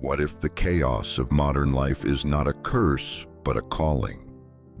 What if the chaos of modern life is not a curse, but a calling?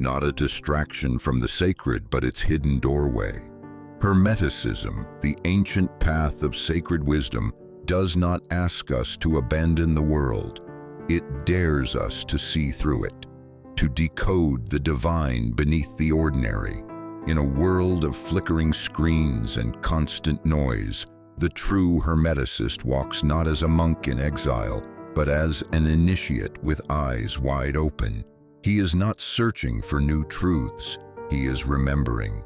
Not a distraction from the sacred, but its hidden doorway. Hermeticism, the ancient path of sacred wisdom, does not ask us to abandon the world. It dares us to see through it, to decode the divine beneath the ordinary. In a world of flickering screens and constant noise, the true Hermeticist walks not as a monk in exile, but as an initiate with eyes wide open. He is not searching for new truths, he is remembering.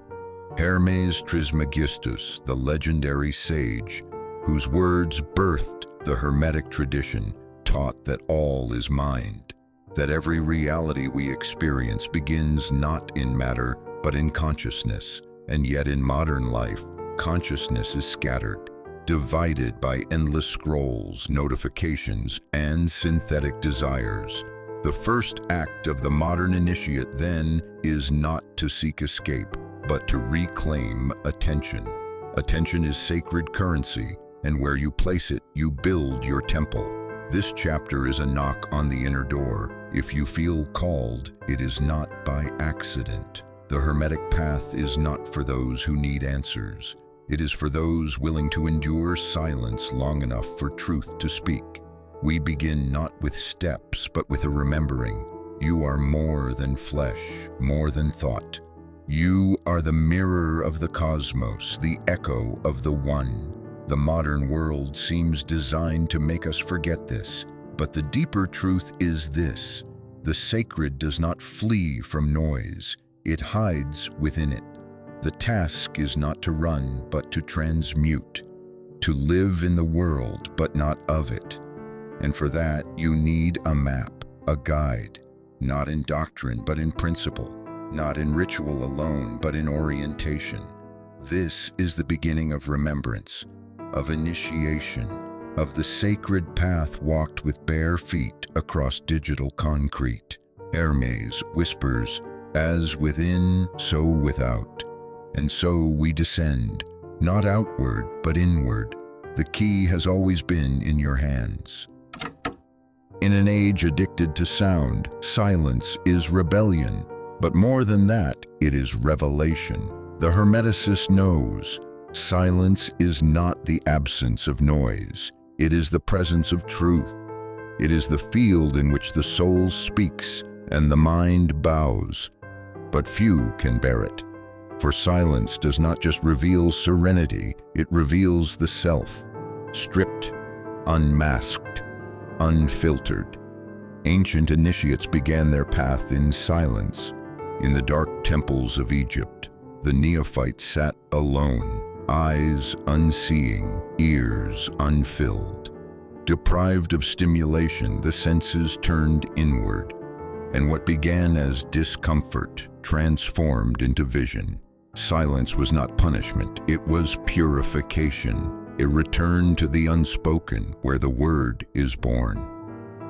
Hermes Trismegistus, the legendary sage, whose words birthed the Hermetic tradition, taught that all is mind, that every reality we experience begins not in matter, but in consciousness. And yet in modern life, consciousness is scattered, divided by endless scrolls, notifications, and synthetic desires. The first act of the modern initiate, then, is not to seek escape, but to reclaim attention. Attention is sacred currency, and where you place it, you build your temple. This chapter is a knock on the inner door. If you feel called, it is not by accident. The Hermetic path is not for those who need answers. It is for those willing to endure silence long enough for truth to speak. We begin not with steps, but with a remembering. You are more than flesh, more than thought. You are the mirror of the cosmos, the echo of the One. The modern world seems designed to make us forget this, but the deeper truth is this: the sacred does not flee from noise, it hides within it. The task is not to run, but to transmute, to live in the world, but not of it. And for that, you need a map, a guide, not in doctrine, but in principle, not in ritual alone, but in orientation. This is the beginning of remembrance, of initiation, of the sacred path walked with bare feet across digital concrete. Hermes whispers, "As within, so without." And so we descend, not outward, but inward. The key has always been in your hands. In an age addicted to sound, silence is rebellion. But more than that, it is revelation. The Hermeticist knows silence is not the absence of noise. It is the presence of truth. It is the field in which the soul speaks and the mind bows. But few can bear it. For silence does not just reveal serenity, it reveals the self, stripped, unmasked, unfiltered. Ancient initiates began their path in silence. In the dark temples of Egypt, the neophyte sat alone, eyes unseeing, ears unfilled. Deprived of stimulation, the senses turned inward, and what began as discomfort transformed into vision. Silence was not punishment, it was purification, a return to the unspoken where the word is born.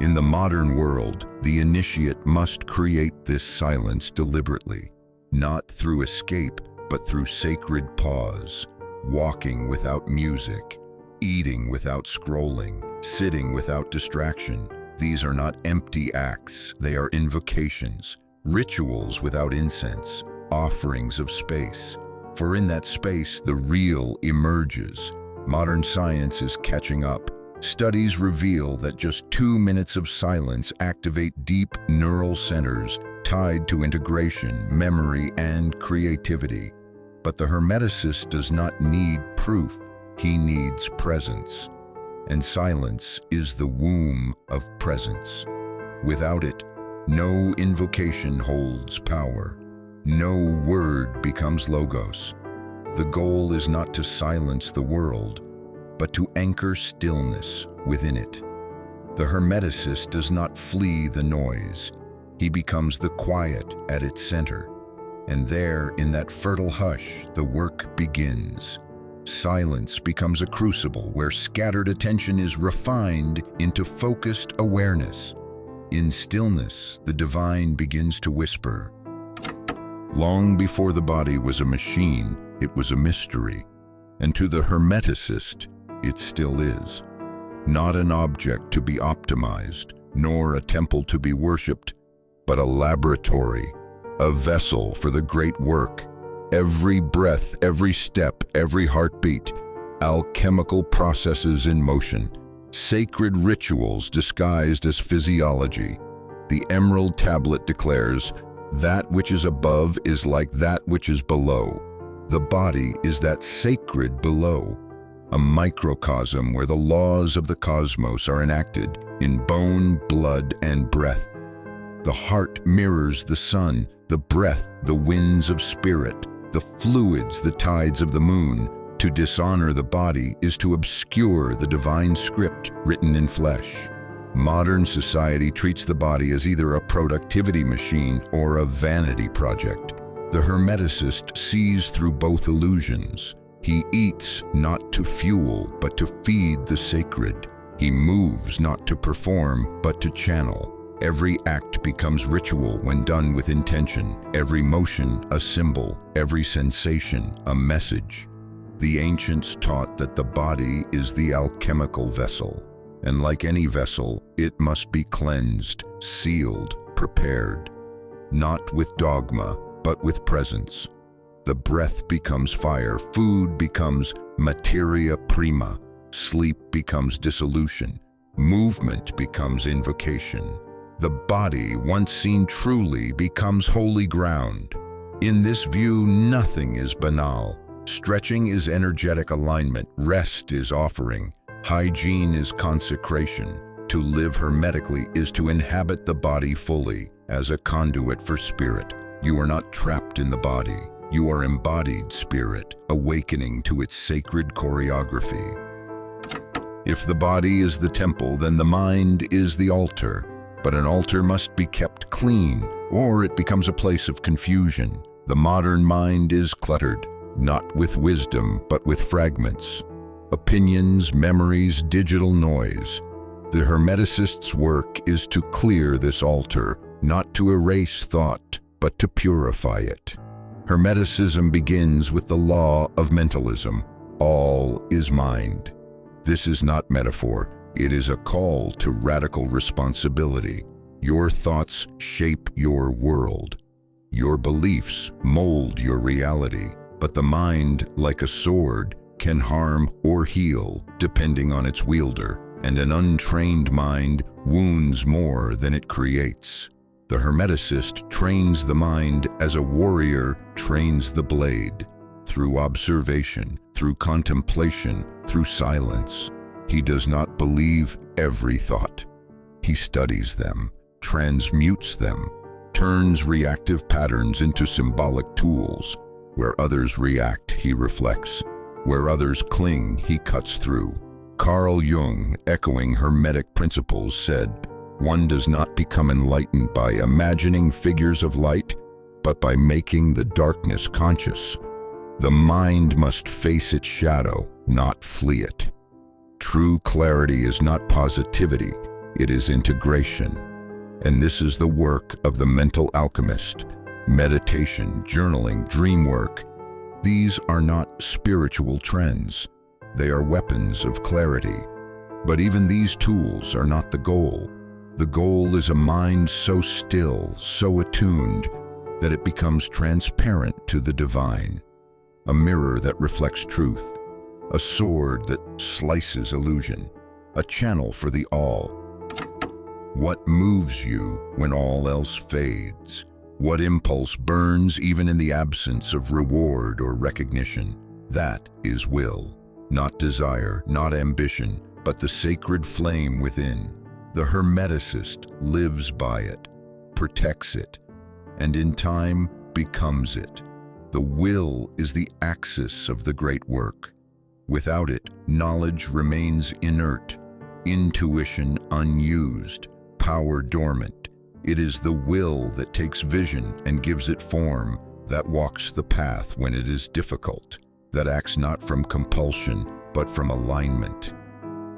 In the modern world, the initiate must create this silence deliberately, not through escape, but through sacred pause, walking without music, eating without scrolling, sitting without distraction. These are not empty acts, they are invocations, rituals without incense, offerings of space. For in that space, the real emerges. Modern science is catching up. Studies reveal that just 2 minutes of silence activate deep neural centers tied to integration, memory, and creativity. But the Hermeticist does not need proof, he needs presence. And silence is the womb of presence. Without it, no invocation holds power. No word becomes logos. The goal is not to silence the world, but to anchor stillness within it. The Hermeticist does not flee the noise. He becomes the quiet at its center. And there, in that fertile hush, the work begins. Silence becomes a crucible where scattered attention is refined into focused awareness. In stillness, the divine begins to whisper. Long before the body was a machine, it was a mystery. And to the Hermeticist, it still is. not an object to be optimized, nor a temple to be worshipped, but a laboratory, a vessel for the great work. Every breath, every step, every heartbeat, alchemical processes in motion, sacred rituals disguised as physiology. The emerald tablet declares, "That which is above is like that which is below." The body is that sacred below, a microcosm where the laws of the cosmos are enacted in bone, blood, and breath. The heart mirrors the sun, the breath, the winds of spirit, the fluids, the tides of the moon. To dishonor the body is to obscure the divine script written in flesh. Modern society treats the body as either a productivity machine or a vanity project. The Hermeticist sees through both illusions. He eats not to fuel, but to feed the sacred. He moves not to perform, but to channel. Every act becomes ritual when done with intention. Every motion a symbol, every sensation a message. The ancients taught that the body is the alchemical vessel, and like any vessel, it must be cleansed, sealed, prepared. Not with dogma, but with presence. The breath becomes fire, food becomes materia prima, sleep becomes dissolution, movement becomes invocation. The body, once seen truly, becomes holy ground. In this view, nothing is banal. Stretching is energetic alignment, rest is offering, hygiene is consecration. To live hermetically is to inhabit the body fully, as a conduit for spirit. You are not trapped in the body. You are embodied spirit, awakening to its sacred choreography. If the body is the temple, then the mind is the altar. But an altar must be kept clean, or it becomes a place of confusion. The modern mind is cluttered, not with wisdom, but with fragments. Opinions, memories, digital noise. The Hermeticist's work is to clear this altar, not to erase thought, but to purify it. Hermeticism begins with the law of mentalism. All is mind. This is not metaphor. It is a call to radical responsibility. Your thoughts shape your world. Your beliefs mold your reality. But the mind, like a sword, can harm or heal depending on its wielder, and an untrained mind wounds more than it creates. The Hermeticist trains the mind as a warrior trains the blade, through observation, through contemplation, through silence. He does not believe every thought. He studies them, transmutes them, turns reactive patterns into symbolic tools. Where others react, he reflects. Where others cling, he cuts through. Carl Jung, echoing Hermetic principles, said, "One does not become enlightened by imagining figures of light, but by making the darkness conscious. The mind must face its shadow, not flee it." True clarity is not positivity, it is integration. And this is the work of the mental alchemist. Meditation, journaling, dream work. These are not spiritual trends. They are weapons of clarity. But even these tools are not the goal. The goal is a mind so still, so attuned, that it becomes transparent to the divine. A mirror that reflects truth. A sword that slices illusion. A channel for the all. What moves you when all else fades? What impulse burns even in the absence of reward or recognition? That is will. Not desire, not ambition, but the sacred flame within. The Hermeticist lives by it, protects it, and in time becomes it. The will is the axis of the great work. Without it, knowledge remains inert, intuition unused, power dormant. It is the will that takes vision and gives it form, that walks the path when it is difficult, that acts not from compulsion, but from alignment.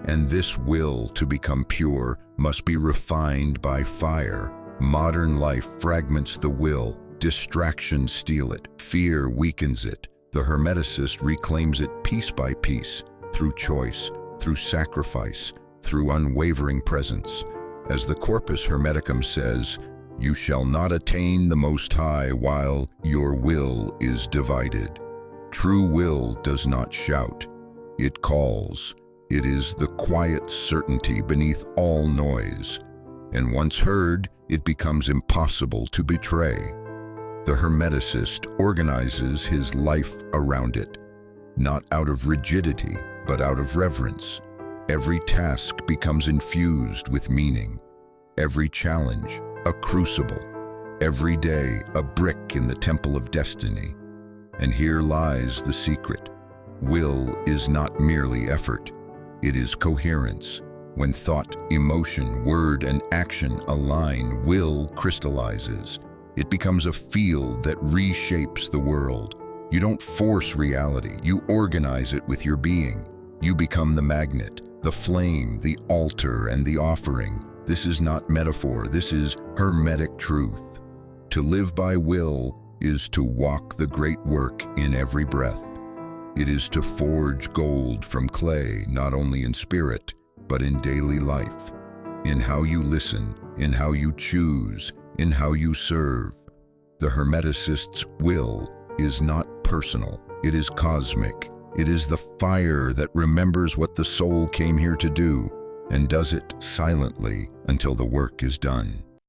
And this will to become pure must be refined by fire. Modern life fragments the will, distractions steal it, fear weakens it. The Hermeticist reclaims it piece by piece, through choice, through sacrifice, through unwavering presence. As the Corpus Hermeticum says, "You shall not attain the Most High while your will is divided." True will does not shout. It calls. It is the quiet certainty beneath all noise. And once heard, it becomes impossible to betray. The Hermeticist organizes his life around it, not out of rigidity, but out of reverence. Every task becomes infused with meaning. Every challenge, a crucible. Every day, a brick in the temple of destiny. And here lies the secret. Will is not merely effort. It is coherence. When thought, emotion, word, and action align, will crystallizes. It becomes a field that reshapes the world. You don't force reality, you organize it with your being. You become the magnet, the flame, the altar, and the offering. This is not metaphor, this is Hermetic truth. To live by will is to walk the great work in every breath. It is to forge gold from clay, not only in spirit, but in daily life, in how you listen, in how you choose, in how you serve. The Hermeticist's will is not personal, it is cosmic. It is the fire that remembers what the soul came here to do and does it silently until the work is done.